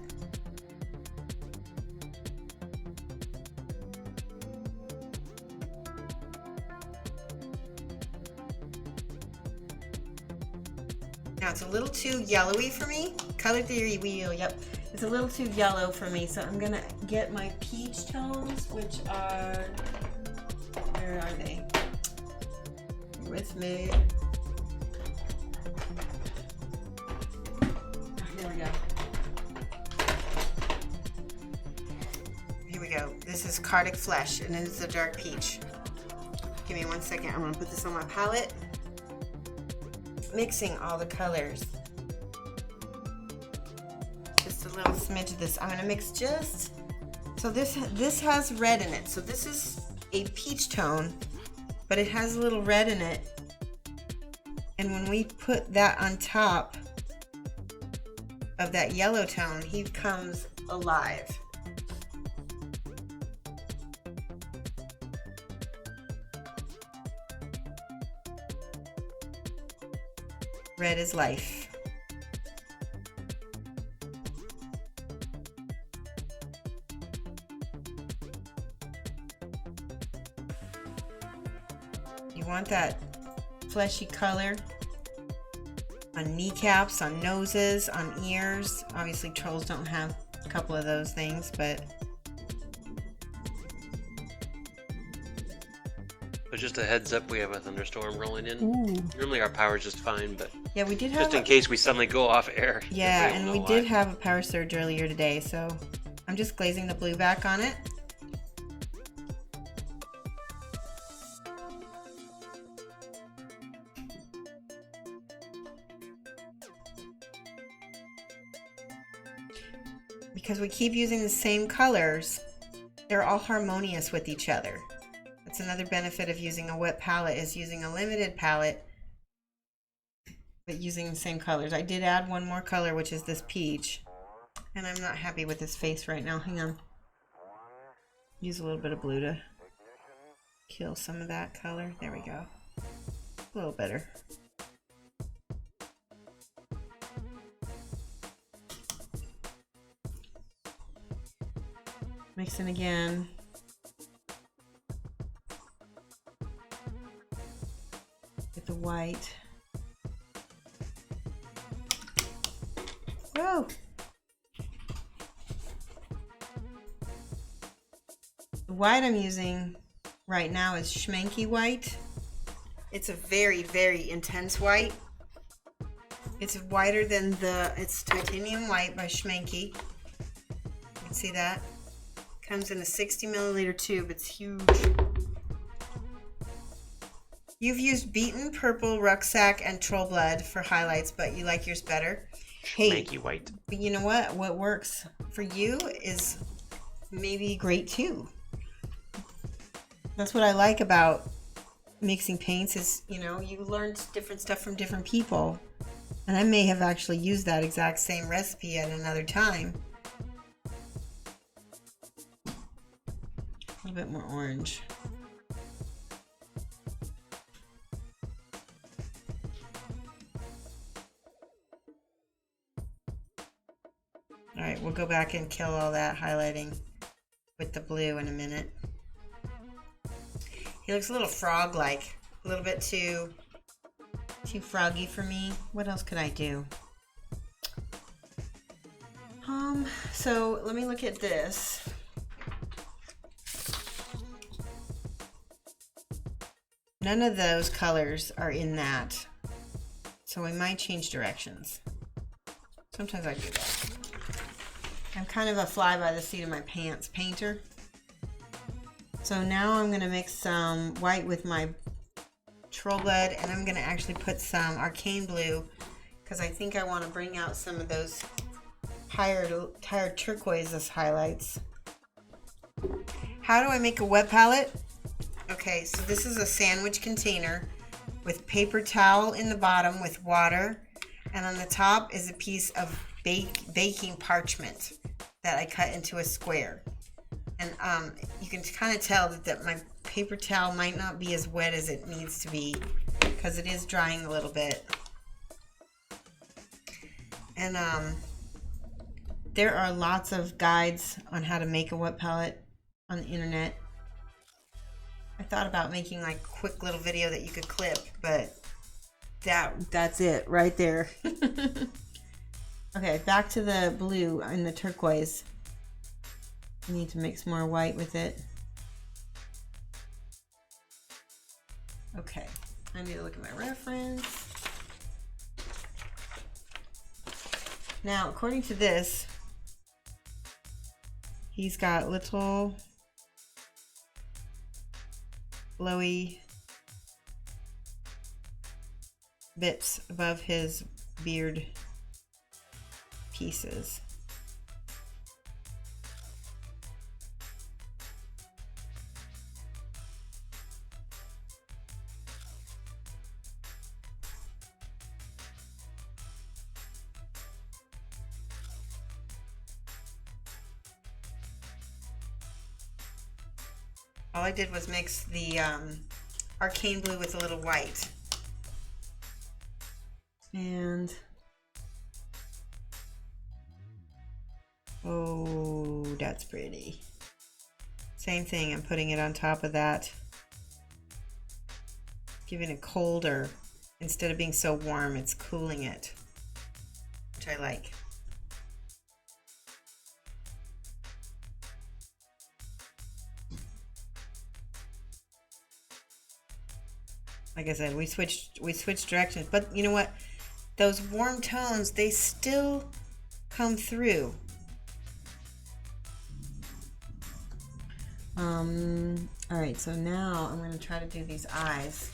Now it's a little too yellowy for me. Color theory wheel, yep. It's a little too yellow for me, so I'm gonna get my peach tones, which are, where are they? With me. Here we go. Here we go. This is Cardic Flesh, and it's a dark peach. Give me 1 second. I'm gonna put this on my palette. Mixing all the colors. Just a little smidge of this. I'm gonna mix just, so this has red in it. So this is a peach tone, but it has a little red in it. And when we put that on top of that yellow tone, he comes alive. Red is life. You want that fleshy color on kneecaps, on noses, on ears. Obviously trolls don't have a couple of those things, but But just a heads up, we have a thunderstorm rolling in. Ooh. Normally our power's just fine, but Yeah, we did have just in case we suddenly go off air. Yeah, everybody and will we know did why. have a power surge earlier today, so I'm just glazing the blue back on it. Because we keep using the same colors, they're all harmonious with each other. That's another benefit of using a wet palette, is using a limited palette but using the same colors. I did add one more color, which is this peach, and I'm not happy with this face right now. Hang on. Use a little bit of blue to kill some of that color. There we go. A little better. Mixing again. Get the white. Whoa! The white I'm using right now is Schmanky white. It's a very, very intense white. It's whiter than it's titanium white by Schmanky. You can see that. Comes in a 60 milliliter tube. It's huge. You've used Beaten Purple, Rucksack, and Troll Blood for highlights, but you like yours better. Hey, Schmanky white. but you know what? What works for you is maybe great too. That's what I like about mixing paints is, you know, you learn different stuff from different people. And I may have actually used that exact same recipe at another time. A little bit more orange. All right, we'll go back and kill all that highlighting with the blue in a minute. He looks a little frog-like, a little bit too froggy for me. What else could I do? So let me look at this. None of those colors are in that, so we might change directions. Sometimes I do that. I'm kind of a fly by the seat of my pants painter. So now I'm going to mix some white with my Troll Blood, and I'm going to actually put some Arcane Blue because I think I want to bring out some of those tired turquoise highlights. How do I make a wet palette? Okay, so this is a sandwich container with paper towel in the bottom with water, and on the top is a piece of baking parchment that I cut into a square. And you can kind of tell that my paper towel might not be as wet as it needs to be because it is drying a little bit. And there are lots of guides on how to make a wet palette on the internet. I thought about making like a quick little video that you could clip, but that's it right there. Okay, back to the blue and the turquoise. I need to mix more white with it. Okay, I need to look at my reference. Now, according to this, he's got little glowy bits above his beard pieces. All I did was mix the Arcane Blue with a little white. And oh, that's pretty. Same thing, I'm putting it on top of that. Giving it colder. Instead of being so warm, it's cooling it, which I like. Like I said, we switched directions, but you know what? Those warm tones, they still come through. All right, so now I'm going to try to do these eyes.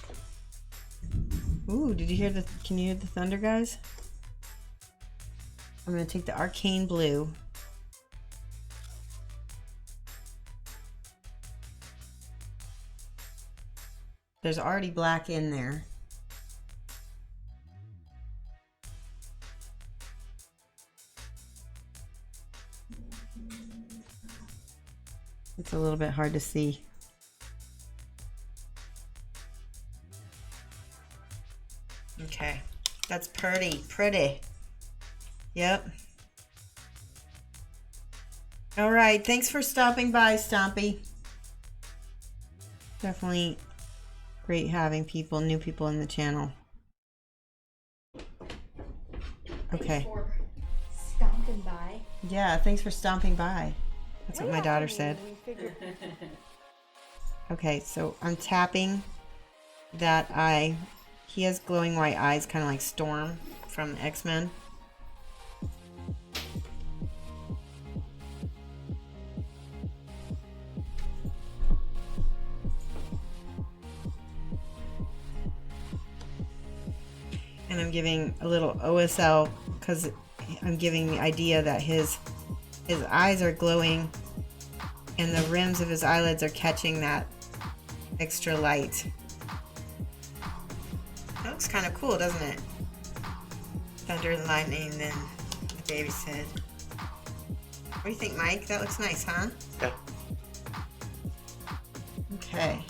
Ooh, did you hear can you hear the thunder, guys? I'm going to take the arcane blue. There's already black in there. It's a little bit hard to see. Okay, that's pretty. Yep. All right, thanks for stopping by, Stompy. Definitely great having new people in the channel. Okay. For stomping by. Yeah, thanks for stomping by. That's what my daughter said. Okay, so I'm tapping that eye. He has glowing white eyes, kind of like Storm from X-Men. And I'm giving a little OSL because I'm giving the idea that his eyes are glowing and the rims of his eyelids are catching that extra light. That looks kind of cool, doesn't it? Thunder and lightning, then the baby's head. What do you think, Mike? That looks nice, huh? Yeah. Okay.